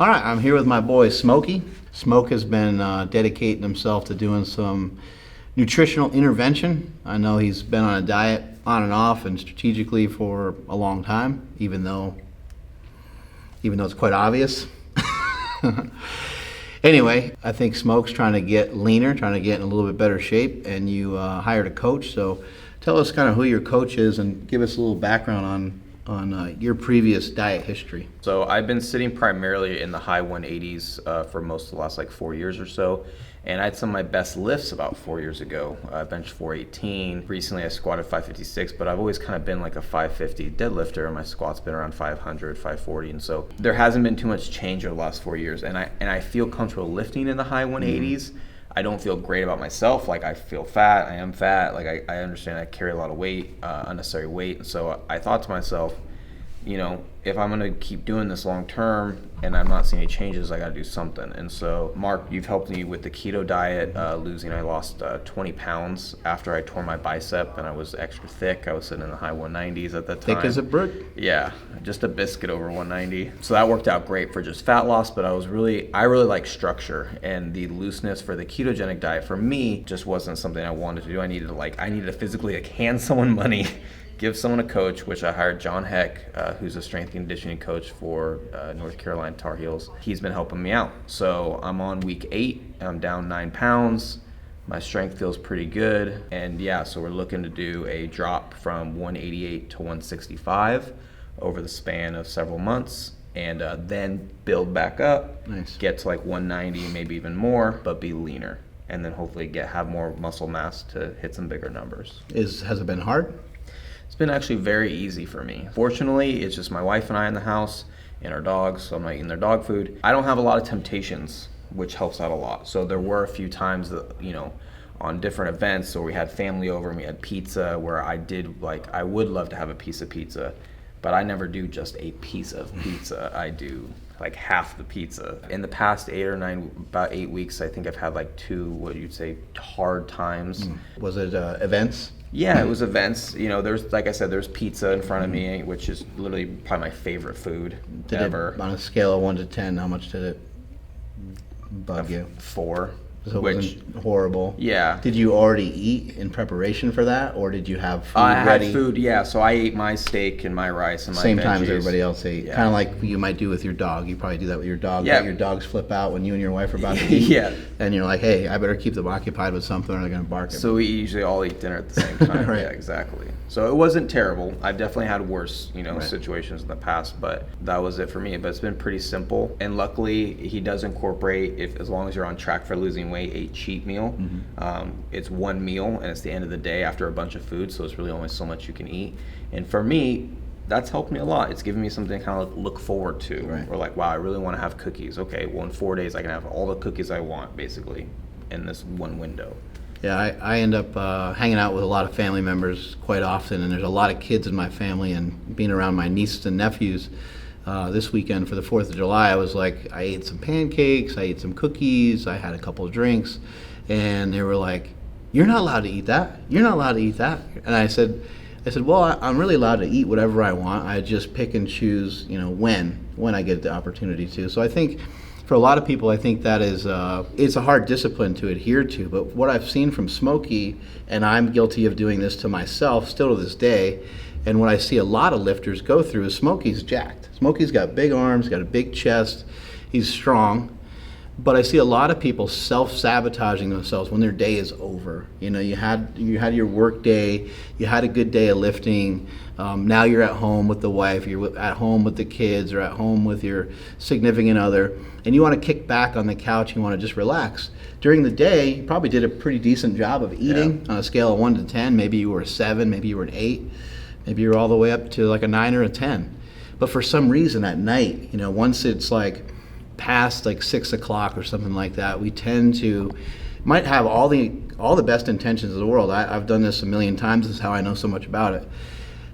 All right, I'm here with my boy Smokey. Smoke has been dedicating himself to doing some nutritional intervention. I know he's been on a diet on and off and strategically for a long time, even though it's quite obvious. Anyway, I think Smoke's trying to get leaner, trying to get in a little bit better shape, and you hired a coach. So tell us kind of who your coach is and give us a little background on your previous diet history. So I've been sitting primarily in the high 180s for most of the last 4 years or so. And I had some of my best lifts about 4 years ago. I benched 418. Recently I squatted 556, but I've always kind of been like a 550 deadlifter, and my squat's been around 500, 540. And so there hasn't been too much change over the last 4 years. And I feel comfortable lifting in the high 180s. I don't feel great about myself. Like, I feel fat, I am fat. Like, I understand I carry a lot of weight, unnecessary weight. And so I thought to myself, you know, if I'm gonna keep doing this long term and I'm not seeing any changes, I gotta do something. And so, Mark, you've helped me with the keto diet, I lost 20 pounds after I tore my bicep and I was extra thick. I was sitting in the high 190s at that time. Thick as a brick? Yeah, just a biscuit over 190. So that worked out great for just fat loss, but I really like structure, and the looseness for the ketogenic diet for me just wasn't something I wanted to do. I needed to physically hand someone money, give someone a coach, which I hired John Heck, who's a strength and conditioning coach for North Carolina Tar Heels. He's been helping me out. So I'm on week 8, I'm down 9 pounds. My strength feels pretty good. And yeah, so we're looking to do a drop from 188 to 165 over the span of several months, and then build back up, Nice. Get to 190, maybe even more, but be leaner. And then hopefully have more muscle mass to hit some bigger numbers. Has it been hard? It's been actually very easy for me. Fortunately, it's just my wife and I in the house and our dogs, so I'm not eating their dog food. I don't have a lot of temptations, which helps out a lot. So there were a few times that, on different events where we had family over and we had pizza, where I would love to have a piece of pizza, but I never do just a piece of pizza. I do half the pizza. In the past about 8 weeks, I think I've had 2, what you'd say, hard times. Was it events? Yeah, it was events. There's, like I said, there's pizza in front of me, which is literally probably my favorite food ever. On a scale of 1 to 10, how much did it bug you? 4. So it wasn't horrible. Yeah. Did you already eat in preparation for that, or did you have food I ready? had food, yeah. So I ate my steak and my rice and my Same veggies. time as everybody else ate. Yeah. Kind of like you might do with your dog. You probably do that with your dog. Yeah. Let your dogs flip out when you and your wife are about to eat. Yeah. And you're like, hey, I better keep them occupied with something or they're going to bark at me. So we usually all eat dinner at the same time. Right. Yeah, exactly. So it wasn't terrible. I've definitely had worse, Right. situations in the past, but that was it for me. But it's been pretty simple. And luckily, he does incorporate, as long as you're on track for losing weight, a cheat meal. It's one meal, and it's the end of the day after a bunch of food, so it's really only so much you can eat. And for me, that's helped me a lot. It's given me something to kind of look forward to. Right. Or wow, I really want to have cookies. Okay, well, in 4 days, I can have all the cookies I want, basically, in this one window. Yeah, I end up hanging out with a lot of family members quite often, and there's a lot of kids in my family, and being around my nieces and nephews this weekend for the 4th of July, I was like, I ate some pancakes, I ate some cookies, I had a couple of drinks, and they were like, you're not allowed to eat that. You're not allowed to eat that. And I said, well, I'm really allowed to eat whatever I want. I just pick and choose, when I get the opportunity to. So I think for a lot of people, I think that is, it's a hard discipline to adhere to. But what I've seen from Smokey, and I'm guilty of doing this to myself still to this day, and what I see a lot of lifters go through is Smokey's jacked. Smokey's got big arms, got a big chest, he's strong. But I see a lot of people self-sabotaging themselves when their day is over. You had your work day, you had a good day of lifting, now you're at home with the wife, you're at home with the kids, or at home with your significant other, and you want to kick back on the couch, you want to just relax. During the day, you probably did a pretty decent job of eating. On a scale of 1 to 10, maybe you were a 7, maybe you were an 8, maybe you were all the way up to a 9 or a 10. But for some reason at night, once it's past 6 o'clock or something like that, we tend to might have all the best intentions of the world. I've done this a million times. This is how I know so much about it.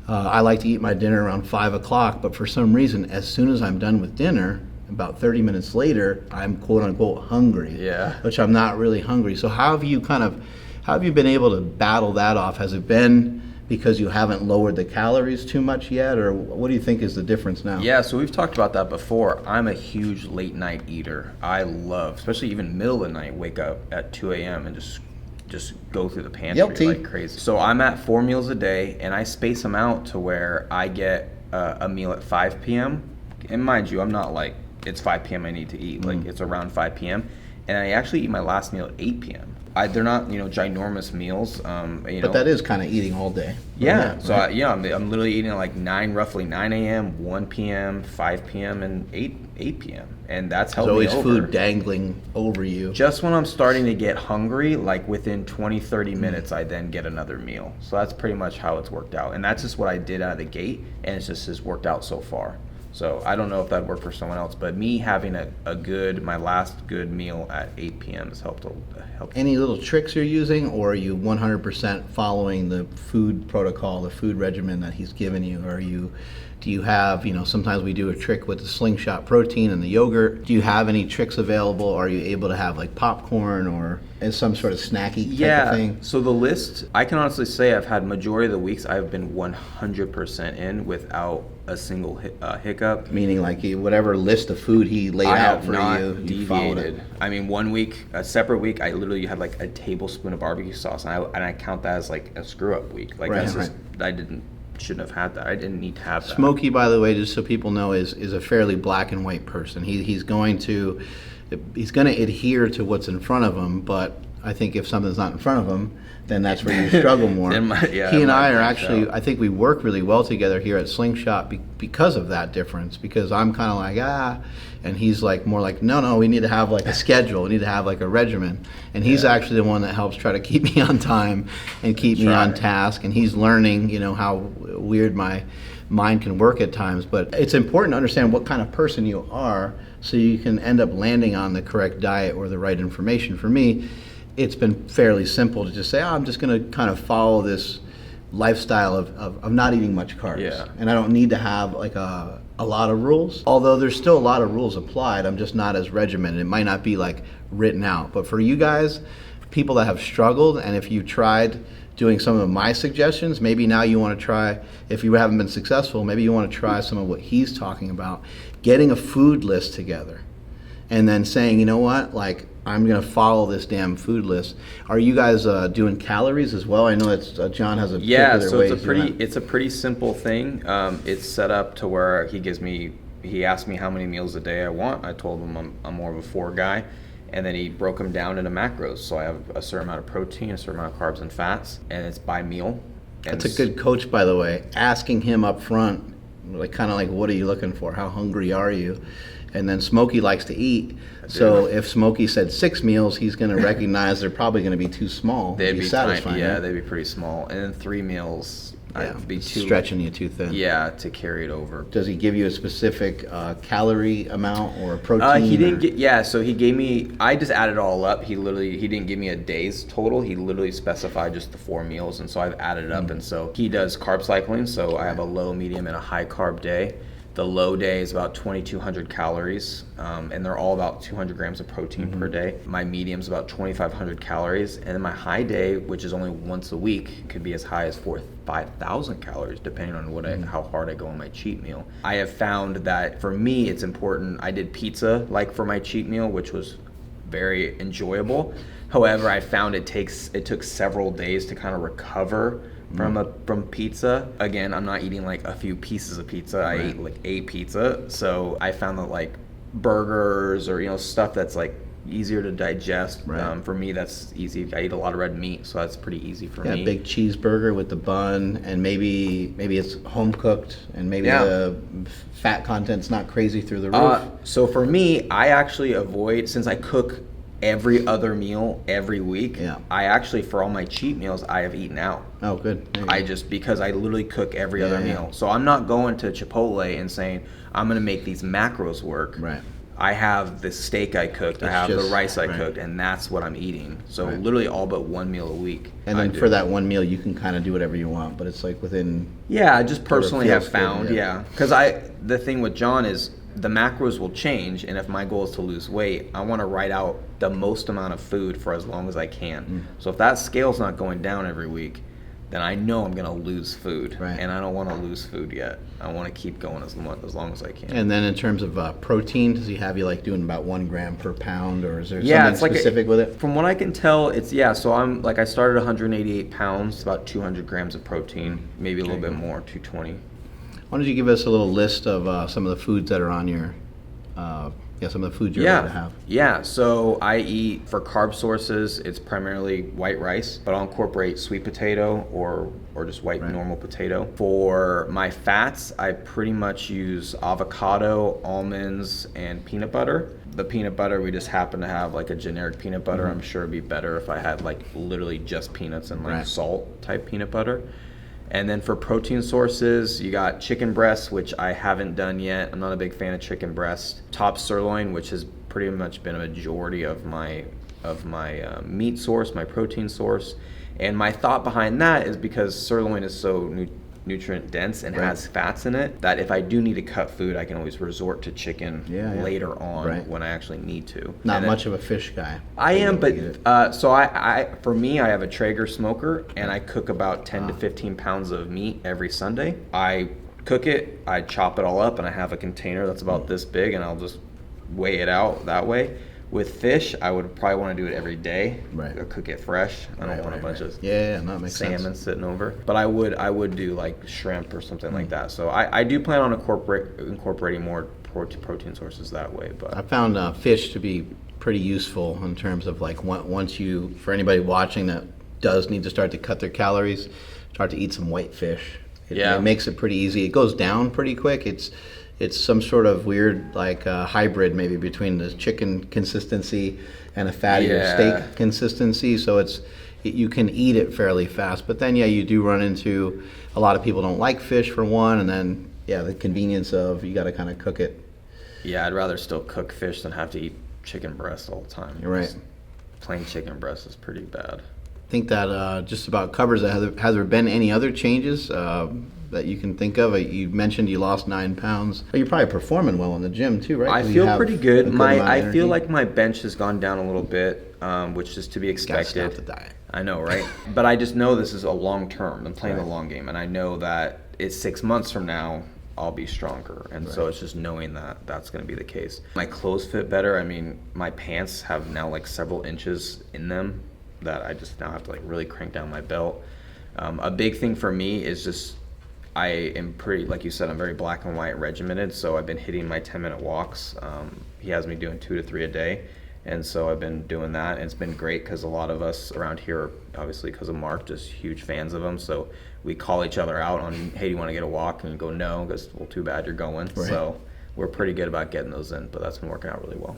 I like to eat my dinner around 5 o'clock, but for some reason, as soon as I'm done with dinner, about 30 minutes later, I'm quote unquote hungry. Yeah. Which I'm not really hungry. So how have you been able to battle that off? Has it been because you haven't lowered the calories too much yet, or what do you think is the difference now? Yeah, so we've talked about that before. I'm a huge late night eater. I love, especially even middle of the night, wake up at 2 a.m. and just go through the pantry Guilty. like crazy. So I'm at 4 meals a day, and I space them out to where I get a meal at 5 p.m. And mind you, I'm not like, it's 5 p.m. I need to eat. Like, it's around 5 p.m. And I actually eat my last meal at 8 p.m. They're not, ginormous meals. But that is kind of eating all day. Yeah. Right? So I'm literally eating at like roughly 9 a.m., 1 p.m., 5 p.m., and 8 p.m. And that's helped me There's always over. food dangling over you. Just when I'm starting to get hungry, like within 20, 30 minutes, I then get another meal. So that's pretty much how it's worked out. And that's just what I did out of the gate, and it just has worked out so far. So I don't know if that'd work for someone else, but me having my last good meal at 8 p.m. has helped. Any little tricks you're using, or are you 100% following the food protocol, the food regimen that he's given you? Or do you have, sometimes we do a trick with the Slingshot protein and the yogurt. Do you have any tricks available? Are you able to have like popcorn or some sort of snacky type of thing? So the list, I can honestly say I've had majority of the weeks I've been 100% in without a single hiccup. Meaning like whatever list of food he laid out for you followed it. I mean, one week, a separate week, I literally had like a tablespoon of barbecue sauce, and I count that as like a screw up week. Like Right, that's just, right. shouldn't have had that. I didn't need to have that. Smokey, by the way, just so people know, is a fairly black and white person. He's going to adhere to what's in front of him, but I think if something's not in front of him, then that's where you struggle more. He and I are actually, I think we work really well together here at Slingshot because of that difference, because I'm kind of like, and he's like more like, no, we need to have like a schedule, we need to have like a regimen. And he's actually the one that helps try to keep me on time and keep me on task, and he's learning, how weird my mind can work at times. But it's important to understand what kind of person you are so you can end up landing on the correct diet or the right information. For me, it's been fairly simple to just say, I'm just going to kind of follow this lifestyle of not eating much carbs. Yeah. And I don't need to have like a lot of rules. Although there's still a lot of rules applied, I'm just not as regimented. It might not be like written out. But for you guys, people that have struggled, and if you tried doing some of my suggestions, maybe now you want to try, if you haven't been successful, maybe you want to try some of what he's talking about, getting a food list together. And then saying, you know what, like, I'm going to follow this damn food list. Are you guys doing calories as well? I know it's John has a particular so way it's a pretty simple thing. It's set up to where he asked me how many meals a day I want. I told him I'm more of a 4 guy, and then he broke them down into macros. So I have a certain amount of protein, a certain amount of carbs and fats, and it's by meal. That's a good coach, by the way. Asking him up front, like kind of like, what are you looking for? How hungry are you? And then Smokey likes to eat. So if Smokey said 6 meals, he's going to recognize they're probably going to be too small. They'd be satisfying. tiny. Yeah, they'd be pretty small. And then 3 meals, I'd be stretching you too thin. Yeah, to carry it over. Does he give you a specific calorie amount or protein? He didn't so he gave me, I just added it all up. He didn't give me a day's total. He literally specified just the 4 meals. And so I've added it up. And so he does carb cycling. So I have a low, medium, and a high carb day. The low day is about 2,200 calories, and they're all about 200 grams of protein per day. My medium's about 2,500 calories, and then my high day, which is only once a week, could be as high as 5,000 calories, depending on how hard I go on my cheat meal. I have found that for me, it's important. I did pizza for my cheat meal, which was very enjoyable. However, I found it took several days to kind of recover from pizza. Again, I'm not eating like a few pieces of pizza. I ate like a pizza. So I found that like burgers or stuff that's like easier to digest. For me, that's easy. I eat a lot of red meat, so that's pretty easy for me. Yeah, big cheeseburger with the bun, and maybe it's home cooked, and maybe the fat content's not crazy through the roof. So for me, I actually avoid, since I cook every other meal every week. I actually, for all my cheat meals, I have eaten out. Oh, good. Because I literally cook every other meal. So I'm not going to Chipotle and saying, I'm going to make these macros work. Right. I have the steak I cooked, I have the rice I cooked, and that's what I'm eating. So literally all but 1 meal a week. And then for that 1 meal, you can kind of do whatever you want, but it's like within... Yeah, I just personally have found, because the thing with John is, the macros will change, and if my goal is to lose weight, I want to write out the most amount of food for as long as I can. So if that scale's not going down every week, then I know I'm gonna lose food, Right. and I don't want to lose food yet. I want to keep going as long as I can. And then in terms of protein, does he have you like doing about 1 gram per pound, or is there Yeah, something it's like specific with it? From what I can tell, it's so I'm like I started 188 pounds, about 200 grams of protein, maybe a little bit more, 220. Why don't you give us a little list of some of the foods that are on your, some of the foods you're allowed to have? Yeah, so I eat, for carb sources, it's primarily white rice, but I'll incorporate sweet potato or just white normal potato. For my fats, I pretty much use avocado, almonds, and peanut butter. The peanut butter, we just happen to have like a generic peanut butter. I'm sure it'd be better if I had like literally just peanuts and like salt type peanut butter. And then for protein sources, you got chicken breast, which I haven't done yet. I'm not a big fan of chicken breast. Top sirloin, which has pretty much been a majority of my meat source, my protein source. And my thought behind that is because sirloin is so nutrient dense and has fats in it, that if I do need to cut food, I can always resort to chicken later on when I actually need to. Not much of a fish guy. I am, but so I for me, I have a Traeger smoker, and I cook about 10 to 15 pounds of meat every Sunday. I cook it, I chop it all up, and I have a container that's about this big, and I'll just weigh it out that way. With fish, I would probably want to do it every day. I'll cook it fresh. I don't want a bunch of makes salmon sense. Sitting over. But I would do like shrimp or something like that. So I do plan on incorporating more protein sources that way. But I found fish to be pretty useful in terms of like once you, for anybody watching that does need to start to cut their calories, start to eat some white fish. It makes it pretty easy. It goes down pretty quick. It's some sort of weird like hybrid maybe between the chicken consistency and a fattier steak consistency. So you can eat it fairly fast. But then you do run into a lot of people don't like fish for one, and then the convenience of you got to kind of cook it. Yeah, I'd rather still cook fish than have to eat chicken breast all the time. You're right. Plain chicken breast is pretty bad. I think that just about covers it. Has there been any other changes that you can think of? You mentioned you lost 9 pounds. You're probably performing well in the gym too, right? I feel pretty good. I feel like my bench has gone down a little bit, which is to be expected. Gotta stop the diet. I know, right? But I just know this is a long term. I'm playing the long game, and I know that it's 6 months from now I'll be stronger. And so it's just knowing that that's going to be the case. My clothes fit better. I mean, my pants have now like several inches in them that I just now have to like really crank down my belt. A big thing for me is just I am pretty, like you said, I'm very black and white regimented, so I've been hitting my 10-minute walks. He has me doing 2 to 3 a day, and so I've been doing that, and it's been great because a lot of us around here are, obviously because of Mark, just huge fans of him, so we call each other out on, hey, do you want to get a walk? And you go, no, because, well, too bad, you're going. So we're pretty good about getting those in, but that's been working out really well.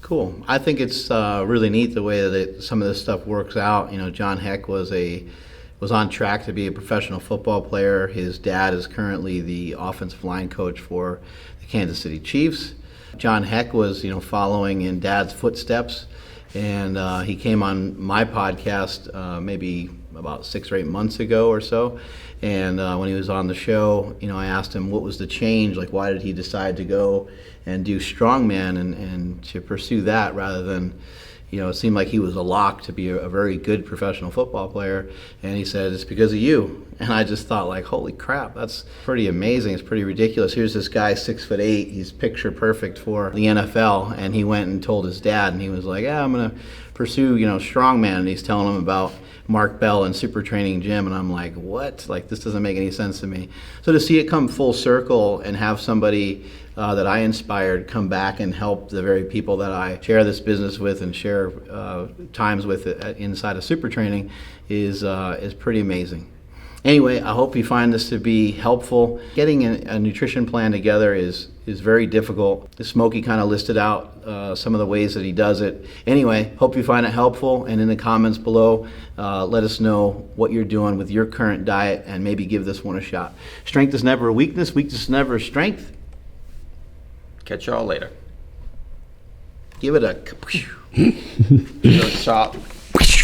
Cool. I think it's really neat the way that some of this stuff works out. You know, John Heck was on track to be a professional football player. His dad is currently the offensive line coach for the Kansas City Chiefs. John Heck was, following in Dad's footsteps, and he came on my podcast maybe about 6 or 8 months ago or so. And when he was on the show, I asked him what was the change, like why did he decide to go and do strongman and to pursue that rather than, it seemed like he was a lock to be a very good professional football player. And he said, it's because of you. And I just thought, like, holy crap, that's pretty amazing. It's pretty ridiculous. Here's this guy, 6'8". He's picture perfect for the NFL. And he went and told his dad, and he was like, I'm going to pursue, strongman. And he's telling him about Mark Bell and SuperTraining gym. And I'm like, what? Like, this doesn't make any sense to me. So to see it come full circle and have somebody that I inspired come back and help the very people that I share this business with and share times with inside of SuperTraining is pretty amazing. Anyway, I hope you find this to be helpful. Getting a nutrition plan together is very difficult. Smokey kind of listed out some of the ways that he does it. Anyway, hope you find it helpful, and in the comments below, let us know what you're doing with your current diet and maybe give this one a shot. Strength is never a weakness. Weakness is never a strength. Catch y'all later. Give it a shot.